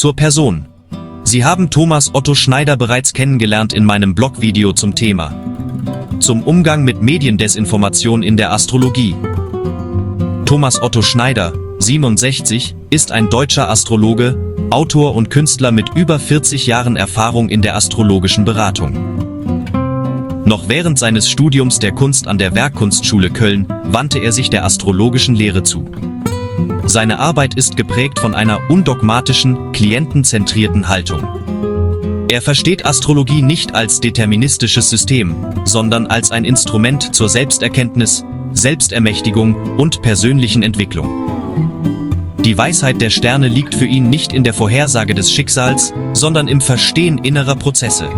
zur Person. Sie haben Thomas Otto Schneider bereits kennengelernt in meinem Blogvideo zum Thema. Zum Umgang mit Mediendesinformation in der Astrologie. Thomas Otto Schneider, 67, ist ein deutscher Astrologe, Autor und Künstler mit über 40 Jahren Erfahrung in der astrologischen Beratung. Noch während seines Studiums der Kunst an der Werkkunstschule Köln wandte er sich der astrologischen Lehre zu. Seine Arbeit ist geprägt von einer undogmatischen, klientenzentrierten Haltung. Er versteht Astrologie nicht als deterministisches System, sondern als ein Instrument zur Selbsterkenntnis, Selbstermächtigung und persönlichen Entwicklung. Die Weisheit der Sterne liegt für ihn nicht in der Vorhersage des Schicksals, sondern im Verstehen innerer Prozesse.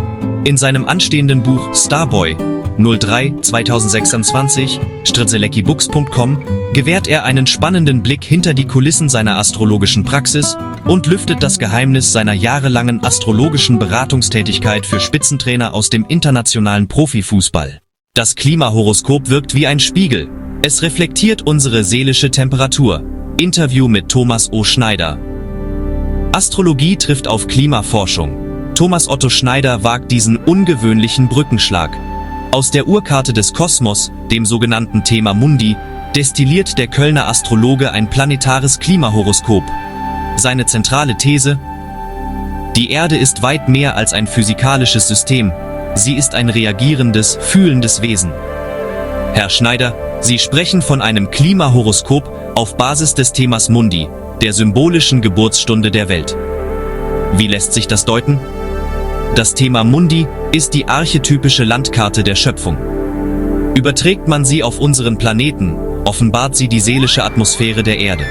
In seinem anstehenden Buch Starboy 03 2026, strzelecki-books.com, gewährt er einen spannenden Blick hinter die Kulissen seiner astrologischen Praxis und lüftet das Geheimnis seiner jahrelangen astrologischen Beratungstätigkeit für Spitzentrainer aus dem internationalen Profifußball. Das Klimahoroskop wirkt wie ein Spiegel. Es reflektiert unsere seelische Temperatur. Interview mit Thomas O. Schneider. Astrologie trifft auf Klimaforschung. Thomas Otto Schneider wagt diesen ungewöhnlichen Brückenschlag. Aus der Urkarte des Kosmos, dem sogenannten Thema Mundi, destilliert der Kölner Astrologe ein planetares Klimahoroskop. Seine zentrale These: Die Erde ist weit mehr als ein physikalisches System. Sie ist ein reagierendes, fühlendes Wesen. Herr Schneider, Sie sprechen von einem Klimahoroskop auf Basis des Themas Mundi, der symbolischen Geburtsstunde der Welt. Wie lässt sich das deuten? Das Thema Mundi ist die archetypische Landkarte der Schöpfung. Überträgt man sie auf unseren Planeten, offenbart sie die seelische Atmosphäre der Erde.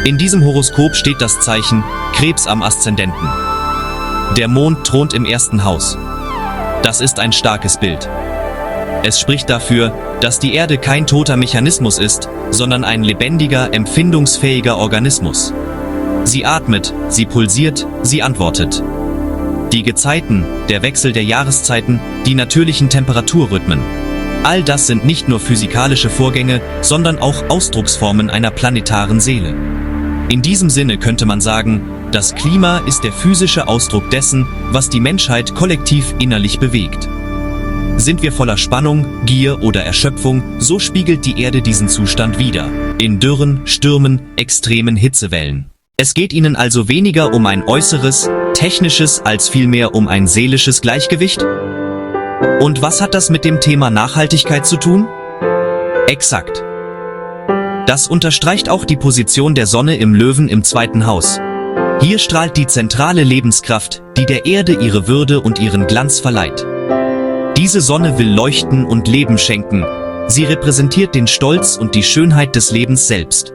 In diesem Horoskop steht das Zeichen Krebs am Aszendenten. Der Mond thront im ersten Haus. Das ist ein starkes Bild. Es spricht dafür, dass die Erde kein toter Mechanismus ist, sondern ein lebendiger, empfindungsfähiger Organismus. Sie atmet, sie pulsiert, sie antwortet. Die Gezeiten, der Wechsel der Jahreszeiten, die natürlichen Temperaturrhythmen. All das sind nicht nur physikalische Vorgänge, sondern auch Ausdrucksformen einer planetaren Seele. In diesem Sinne könnte man sagen, das Klima ist der physische Ausdruck dessen, was die Menschheit kollektiv innerlich bewegt. Sind wir voller Spannung, Gier oder Erschöpfung, so spiegelt die Erde diesen Zustand wider. In Dürren, Stürmen, extremen Hitzewellen. Es geht ihnen also weniger um ein äußeres, technisches, als vielmehr um ein seelisches Gleichgewicht? Und was hat das mit dem Thema Nachhaltigkeit zu tun? Exakt. Das unterstreicht auch die Position der Sonne im Löwen im zweiten Haus. Hier strahlt die zentrale Lebenskraft, die der Erde ihre Würde und ihren Glanz verleiht. Diese Sonne will leuchten und Leben schenken. Sie repräsentiert den Stolz und die Schönheit des Lebens selbst.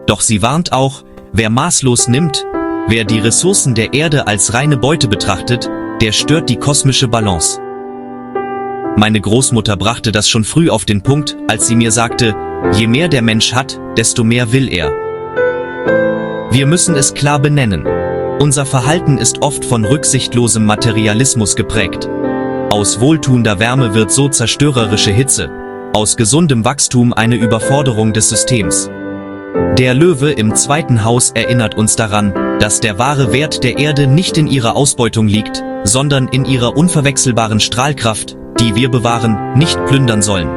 Doch sie warnt auch, wer maßlos nimmt, wer die Ressourcen der Erde als reine Beute betrachtet, der stört die kosmische Balance. Meine Großmutter brachte das schon früh auf den Punkt, als sie mir sagte, je mehr der Mensch hat, desto mehr will er. Wir müssen es klar benennen. Unser Verhalten ist oft von rücksichtlosem Materialismus geprägt. Aus wohltuender Wärme wird so zerstörerische Hitze, aus gesundem Wachstum eine Überforderung des Systems. Der Löwe im zweiten Haus erinnert uns daran, dass der wahre Wert der Erde nicht in ihrer Ausbeutung liegt, sondern in ihrer unverwechselbaren Strahlkraft, die wir bewahren, nicht plündern sollen.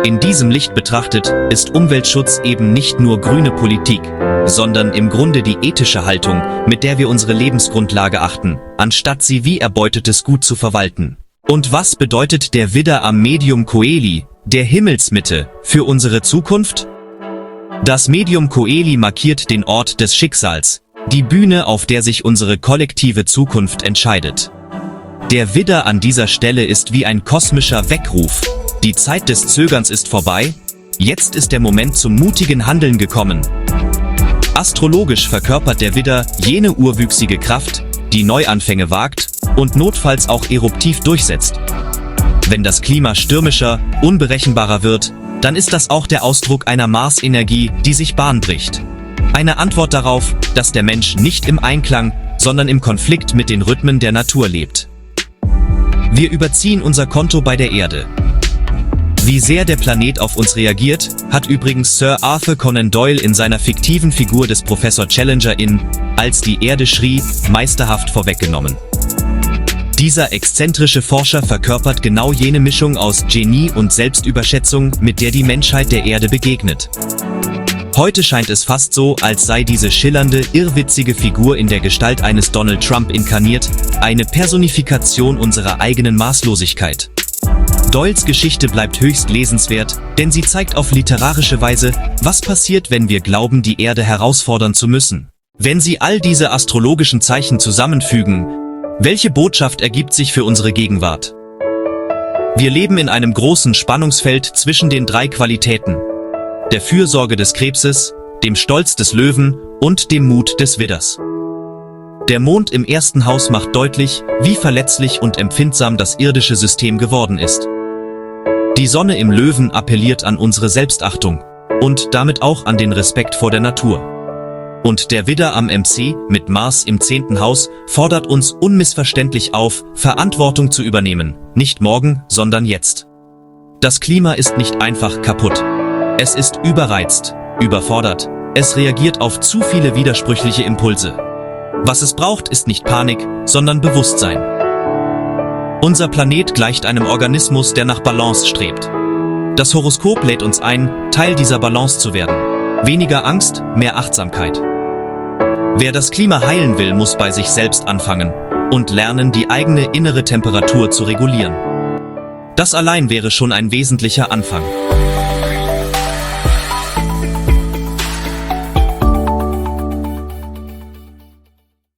In diesem Licht betrachtet, ist Umweltschutz eben nicht nur grüne Politik, sondern im Grunde die ethische Haltung, mit der wir unsere Lebensgrundlage achten, anstatt sie wie erbeutetes Gut zu verwalten. Und was bedeutet der Widder am Medium Coeli, der Himmelsmitte, für unsere Zukunft? Das Medium Coeli markiert den Ort des Schicksals, die Bühne, auf der sich unsere kollektive Zukunft entscheidet. Der Widder an dieser Stelle ist wie ein kosmischer Weckruf. Die Zeit des Zögerns ist vorbei, jetzt ist der Moment zum mutigen Handeln gekommen. Astrologisch verkörpert der Widder jene urwüchsige Kraft, die Neuanfänge wagt und notfalls auch eruptiv durchsetzt. Wenn das Klima stürmischer, unberechenbarer wird, dann ist das auch der Ausdruck einer Marsenergie, die sich Bahn bricht. Eine Antwort darauf, dass der Mensch nicht im Einklang, sondern im Konflikt mit den Rhythmen der Natur lebt. Wir überziehen unser Konto bei der Erde. Wie sehr der Planet auf uns reagiert, hat übrigens Sir Arthur Conan Doyle in seiner fiktiven Figur des Professor Challenger in Als die Erde schrie meisterhaft vorweggenommen. Dieser exzentrische Forscher verkörpert genau jene Mischung aus Genie und Selbstüberschätzung, mit der die Menschheit der Erde begegnet. Heute scheint es fast so, als sei diese schillernde, irrwitzige Figur in der Gestalt eines Donald Trump inkarniert, eine Personifikation unserer eigenen Maßlosigkeit. Doyles Geschichte bleibt höchst lesenswert, denn sie zeigt auf literarische Weise, was passiert, wenn wir glauben, die Erde herausfordern zu müssen. Wenn Sie all diese astrologischen Zeichen zusammenfügen, welche Botschaft ergibt sich für unsere Gegenwart? Wir leben in einem großen Spannungsfeld zwischen den 3 Qualitäten: der Fürsorge des Krebses, dem Stolz des Löwen und dem Mut des Widders. Der Mond im 1. Haus macht deutlich, wie verletzlich und empfindsam das irdische System geworden ist. Die Sonne im Löwen appelliert an unsere Selbstachtung und damit auch an den Respekt vor der Natur. Und der Widder am MC mit Mars im 10. Haus fordert uns unmissverständlich auf, Verantwortung zu übernehmen, nicht morgen, sondern jetzt. Das Klima ist nicht einfach kaputt. Es ist überreizt, überfordert, es reagiert auf zu viele widersprüchliche Impulse. Was es braucht, ist nicht Panik, sondern Bewusstsein. Unser Planet gleicht einem Organismus, der nach Balance strebt. Das Horoskop lädt uns ein, Teil dieser Balance zu werden. Weniger Angst, mehr Achtsamkeit. Wer das Klima heilen will, muss bei sich selbst anfangen und lernen, die eigene innere Temperatur zu regulieren. Das allein wäre schon ein wesentlicher Anfang.